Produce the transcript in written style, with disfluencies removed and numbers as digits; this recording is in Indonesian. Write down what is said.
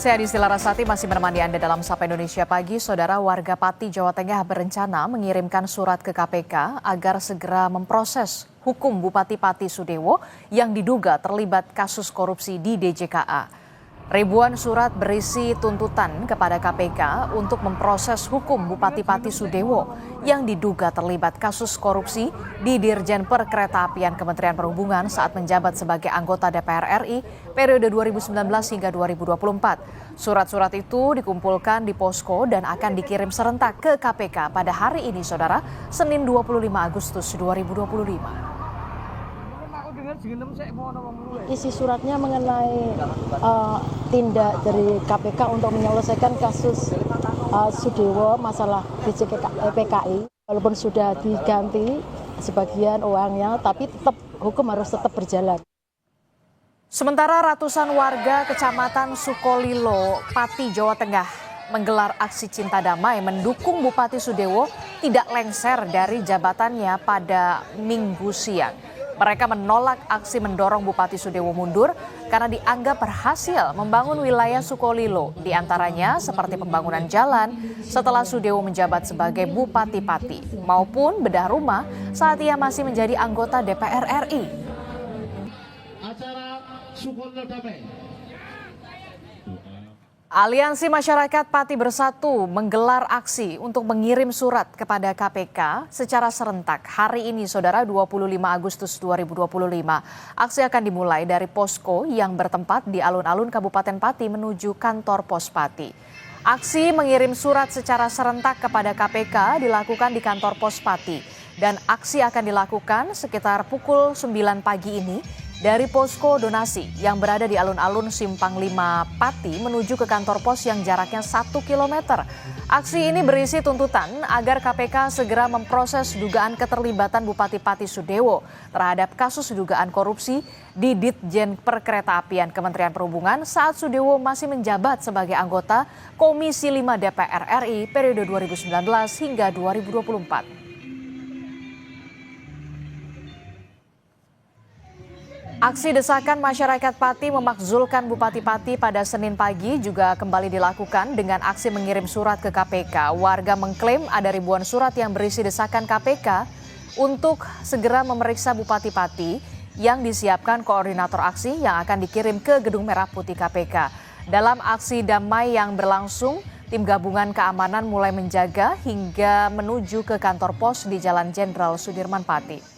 Saya Adisti Larasati masih menemani Anda dalam Sapa Indonesia Pagi. Saudara, warga Pati, Jawa Tengah berencana mengirimkan surat ke KPK agar segera memproses hukum Bupati Pati Sudewo yang diduga terlibat kasus korupsi di DJKA. Ribuan surat berisi tuntutan kepada KPK untuk memproses hukum Bupati Pati Sudewo yang diduga terlibat kasus korupsi di Dirjen Perkeretaapian Kementerian Perhubungan saat menjabat sebagai anggota DPR RI periode 2019 hingga 2024. Surat-surat itu dikumpulkan di posko dan akan dikirim serentak ke KPK pada hari ini, Saudara, Senin 25 Agustus 2025. Isi suratnya mengenai tindak dari KPK untuk menyelesaikan kasus Sudewo masalah DJPKI. Walaupun sudah diganti sebagian uangnya, tapi hukum harus tetap berjalan. Sementara ratusan warga Kecamatan Sukolilo, Pati, Jawa Tengah menggelar aksi cinta damai mendukung Bupati Sudewo tidak lengser dari jabatannya pada Minggu siang. Mereka menolak aksi mendorong Bupati Sudewo mundur karena dianggap berhasil membangun wilayah Sukolilo, diantaranya seperti pembangunan jalan setelah Sudewo menjabat sebagai Bupati Pati, maupun bedah rumah saat ia masih menjadi anggota DPR RI. Acara Sukolilo Damai. Aliansi Masyarakat Pati Bersatu menggelar aksi untuk mengirim surat kepada KPK secara serentak. Hari ini, Saudara, 25 Agustus 2025. Aksi akan dimulai dari posko yang bertempat di alun-alun Kabupaten Pati menuju kantor Pos Pati. Aksi mengirim surat secara serentak kepada KPK dilakukan di kantor Pos Pati. Dan aksi akan dilakukan sekitar pukul 9 pagi ini dari posko donasi yang berada di alun-alun Simpang 5 Pati menuju ke kantor pos yang jaraknya 1 km. Aksi ini berisi tuntutan agar KPK segera memproses dugaan keterlibatan Bupati Pati Sudewo terhadap kasus dugaan korupsi di Ditjen Perkeretaapian Kementerian Perhubungan saat Sudewo masih menjabat sebagai anggota Komisi 5 DPR RI periode 2019 hingga 2024. Aksi desakan masyarakat Pati memakzulkan Bupati Pati pada Senin pagi juga kembali dilakukan dengan aksi mengirim surat ke KPK. Warga mengklaim ada ribuan surat yang berisi desakan KPK untuk segera memeriksa Bupati Pati yang disiapkan koordinator aksi yang akan dikirim ke Gedung Merah Putih KPK. Dalam aksi damai yang berlangsung, tim gabungan keamanan mulai menjaga hingga menuju ke kantor pos di Jalan Jenderal Sudirman Pati.